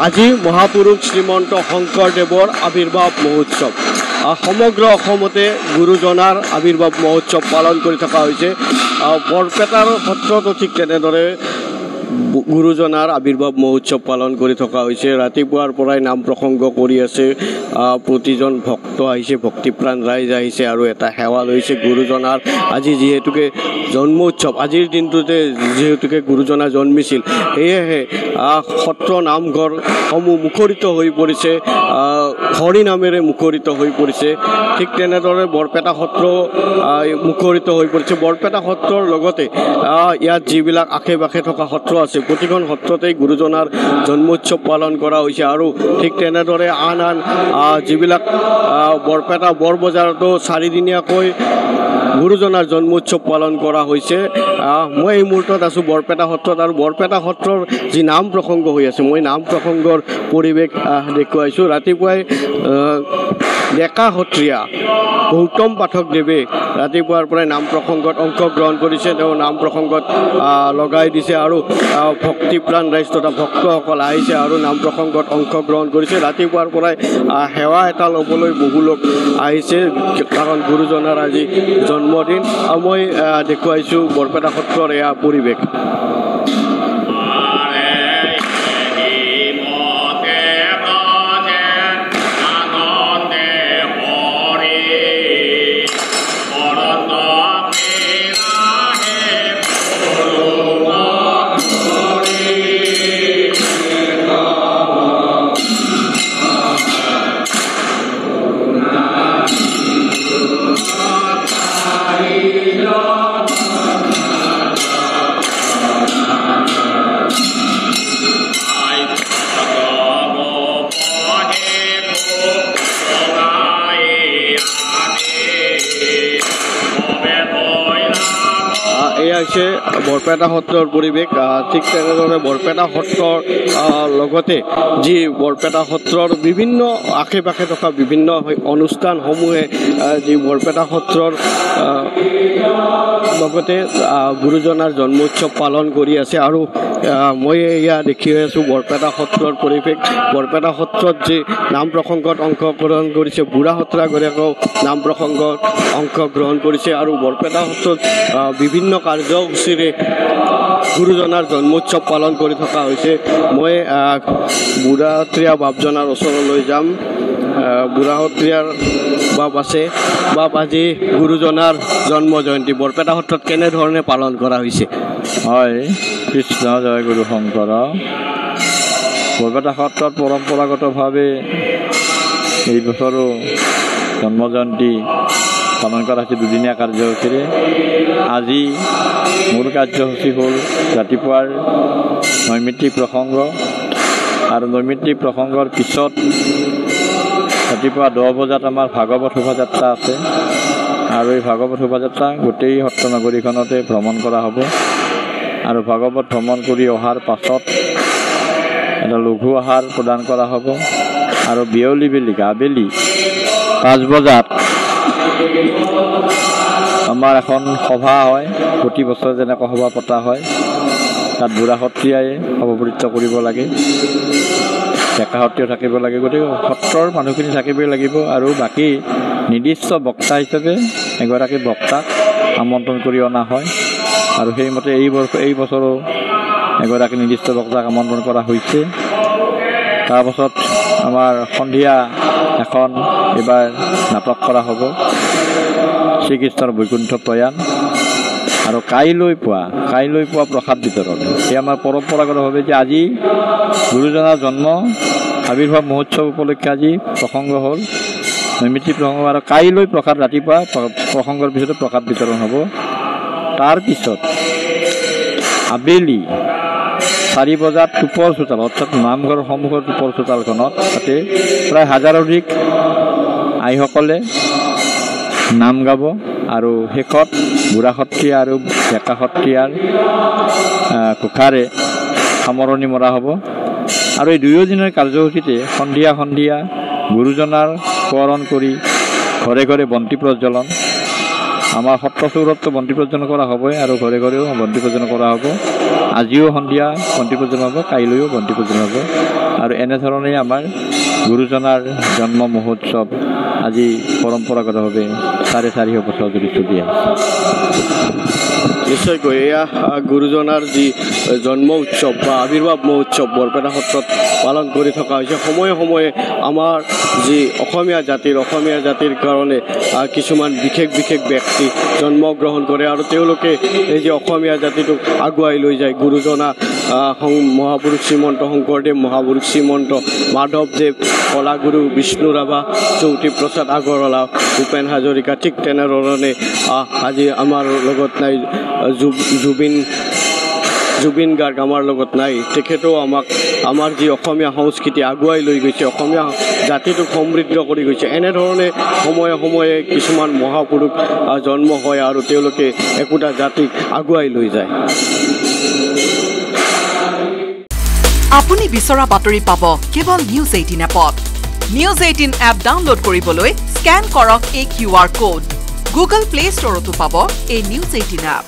আজি মহাপুৰুষ শ্ৰীমন্ত শংকৰদেৱৰ আৱিৰ্ভাৱ মহোৎসৱ। সমগ্ৰ অসমতে গুৰুজনাৰ আৱিৰ্ভাৱ মহোৎসৱ পালন কৰি থকা হৈছে। বৰপেটাৰ সত্ৰতো ঠিক তেনেদৰে গুৰুজনাৰ আৱিৰ্ভাৱ মহোৎসৱ পালন কৰি থকা হৈছে। ৰাতিপুৱাৰ পৰাই নাম প্ৰসংগ কৰি আছে, প্ৰতিজন ভক্ত আহিছে, ভক্তিপ্ৰাণ ৰাইজ আহিছে আৰু এটা সেৱা লৈছে গুৰুজনাৰ। আজি যিহেতুকে জন্ম উৎসৱ, আজিৰ দিনটোতে যিহেতুকে গুৰুজনা জন্মিছিল, সেয়েহে সত্ৰ নামঘৰসমূহ মুখৰিত হৈ পৰিছে, হৰি নামেৰে মুখৰিত হৈ পৰিছে। ঠিক তেনেদৰে বৰপেটা সত্ৰ মুখৰিত হৈ পৰিছে। বৰপেটা সত্ৰৰ লগতে ইয়াত যিবিলাক আশে পাশে থকা সত্ৰ আছে, প্ৰতিখন সত্ৰতেই গুৰুজনাৰ জন্মোৎসৱ পালন কৰা হৈছে। আৰু ঠিক তেনেদৰে আন আন যিবিলাক বৰপেটা বৰবজাৰতো 4 দিনীয়াকৈ গুৰুজনাৰ জন্মোৎসৱ পালন কৰা হৈছে। মই এই মুহূৰ্তত আছোঁ বৰপেটা সত্ৰত, আৰু বৰপেটা সত্ৰৰ যি নাম প্ৰসংগ হৈ আছে, মই নাম প্ৰসংগৰ পৰিৱেশ দেখুৱাইছোঁ। ৰাতিপুৱাই ডেকা সত্ৰীয়া গৌতম পাঠকদেৱে ৰাতিপুৱাৰ পৰাই নাম প্ৰসংগত অংশগ্ৰহণ কৰিছে। তেওঁ নাম প্ৰসংগত লগাই দিছে আৰু ভক্তিপ্ৰাণ ৰাইজ তথা ভক্তসকল আহিছে আৰু নাম প্ৰসংগত অংশগ্ৰহণ কৰিছে। ৰাতিপুৱাৰ পৰাই সেৱা এটা ল'বলৈ বহু লোক আহিছে, কাৰণ গুৰুজনাৰ আজি জন্মদিন। মই দেখুৱাইছোঁ বৰপেটা সত্ৰৰ এয়া পৰিৱেশ। এয়া হৈছে বৰপেটা সত্ৰৰ পৰিৱেশ। ঠিক তেনেদৰে বৰপেটা সত্ৰৰ লগতে যি বৰপেটা সত্ৰৰ বিভিন্ন আশে পাশে থকা বিভিন্ন অনুষ্ঠানসমূহে যি বৰপেটা সত্ৰৰ লগতে গুৰুজনাৰ জন্মোৎসৱ পালন কৰি আছে। আৰু মই এয়া দেখি আছোঁ বৰপেটা সত্ৰৰ পৰিৱেশ। বৰপেটা সত্ৰত যি নাম প্ৰসংগত অংশগ্ৰহণ কৰিছে, বুঢ়া সত্ৰাগৰীয়াকেও নাম প্ৰসংগত অংশগ্ৰহণ কৰিছে। আৰু বৰপেটা সত্ৰত বিভিন্ন কাৰ্যসূচীৰে গুৰুজনাৰ জন্মোৎসৱ পালন কৰি থকা হৈছে। মই বুঢ়া সত্ৰীয়া বাপজনাৰ ওচৰলৈ যাম। বুঢ়া সত্ৰীয়াৰ বাপ আছে। বাপ, আজি গুৰুজনাৰ জন্ম জয়ন্তী বৰপেটা সত্ৰত কেনেধৰণে পালন কৰা হৈছে? হয়, কৃষ্ণ জয় গুৰু শংকৰ। বৰপেটা সত্ৰত পৰম্পৰাগতভাৱে এই বছৰো জন্ম জয়ন্তী পালন কৰা হৈছে দুদিনীয়া কাৰ্যসূচীৰে। আজি মূল কাৰ্যসূচী হ'ল ৰাতিপুৱাৰ নৈমিত্তিক প্ৰসংগ, আৰু নৈমিত্তিক প্ৰসংগৰ পিছত ৰাতিপুৱা 10 বজাত আমাৰ ভাগৱত শোভাযাত্ৰা আছে। আৰু এই ভাগৱত শোভাযাত্ৰা গোটেই সত্ৰ নগৰীখনতে ভ্ৰমণ কৰা হ'ব। আৰু ভাগৱত ভ্ৰমণ কৰি অহাৰ পাছত এটা লঘু আহাৰ প্ৰদান কৰা হ'ব। আৰু বিয়লি বেলিকা আবেলি 5 বজাত আমাৰ এখন সভা হয়। প্ৰতি বছৰ যেনেকৈ সভা পতা হয়, তাত বুঢ়া সত্ৰীয়াই সভাপতিত্ব কৰিব লাগে, ডেকা সত্ৰীয়া থাকিব লাগে, গতিকে সত্ৰৰ মানুহখিনি থাকিবই লাগিব। আৰু বাকী নিৰ্দিষ্ট বক্তা হিচাপে এগৰাকী বক্তাক আমন্ত্ৰণ কৰি অনা হয়। আৰু সেইমতে এই বছৰো এগৰাকী নিৰ্দিষ্ট বক্তাক আমন্ত্ৰণ কৰা হৈছে। তাৰপাছত আমাৰ সন্ধিয়া এখন এইবাৰ নাটক কৰা হ'ব, শ্ৰীকৃষ্ণৰ বৈকুণ্ঠ প্ৰয়াণ। আৰু কাইলৈ পুৱা প্ৰসাদ বিতৰণ। এই আমাৰ পৰম্পৰাগতভাৱে যে আজি গুৰুজনাৰ জন্ম আৱিৰ্ভাৱ মহোৎসৱ উপলক্ষে আজি প্ৰসংগ হ'ল নৈমিত্তিক প্ৰসংগ। আৰু কাইলৈ প্ৰসাদ, ৰাতিপুৱা প্ৰসংগৰ পিছতে প্ৰসাদ বিতৰণ হ'ব। তাৰপিছত আবেলি 4 বজাত টুপৰ চোতাল, অৰ্থাৎ নামঘৰৰ সন্মুখৰ টুপৰ চোতালখনত, তাতে প্ৰায় 1000 অধিক আইসকলে নাম গাব। আৰু শেষত বুঢ়া সত্ৰীয়া আৰু ডেকা সত্ৰীয়াৰ ঘোষাৰে সামৰণি মৰা হ'ব। আৰু এই 2 দিনৰ কাৰ্যসূচীতে সন্ধিয়া গুৰুজনাৰ সোঁৱৰণ কৰি ঘৰে ঘৰে বন্তি প্ৰজ্বলন আমাৰ সত্ৰ চৌহদতো বন্তি প্ৰজ্বলন কৰা হ'বই আৰু ঘৰে ঘৰেও বন্তি প্ৰজ্বলন কৰা হ'ব। আজিও সন্ধিয়া বন্তি প্ৰজ্বলন হ'ব, কাইলৈও বন্তি প্ৰজ্বলন হ'ব। আৰু এনেধৰণেই আমাৰ গুৰুজনাৰ জন্ম মহোৎসৱ আজি পৰম্পৰাগতভাৱে 450 বছৰ ধৰি চলি আছে। নিশ্চয়কৈ এয়া গুৰুজনাৰ যি জন্ম উৎসৱ বা আৱিৰ্ভাৱ মহোৎসৱ বৰপেটা সত্ৰত পালন কৰি থকা হৈছে। সময়ে সময়ে আমাৰ যি অসমীয়া জাতিৰ কাৰণে কিছুমান বিশেষ ব্যক্তি জন্মগ্ৰহণ কৰে আৰু তেওঁলোকে এই যে অসমীয়া জাতিটোক আগুৱাই লৈ যায়। গুৰুজনা মহাপুৰুষ শ্ৰীমন্ত শংকৰদেৱ, মহাপুৰুষ শ্ৰীমন্ত মাধৱদেৱ, কলাগুৰু বিষ্ণু ৰাভা, জ্যোতিপ্ৰসাদ আগৰৱালা, ভূপেন হাজৰিকা, ঠিক তেনেধৰণে আজি আমাৰ লগত নাই জুবিন গাৰ্গ আমাৰ লগত নাই। তেখেতেও আমাৰ যি অসমীয়া সংস্কৃতি আগুৱাই লৈ গৈছে, অসমীয়া জাতিটোক সমৃদ্ধ কৰি গৈছে। এনেধৰণে সময়ে সময়ে কিছুমান মহাপুৰুষ জন্ম হয় আৰু তেওঁলোকে একোটা জাতিক আগুৱাই লৈ যায়। আপুনি বিচৰা বাতৰি পাব কেৱল নিউজ 18 এপত। নিউজ 18 এপ ডাউনলোড কৰিবলৈ স্কেন কৰক এই QR কোড। গুগল প্লে ষ্টৰতো পাব এই নিউজ 18 এপ।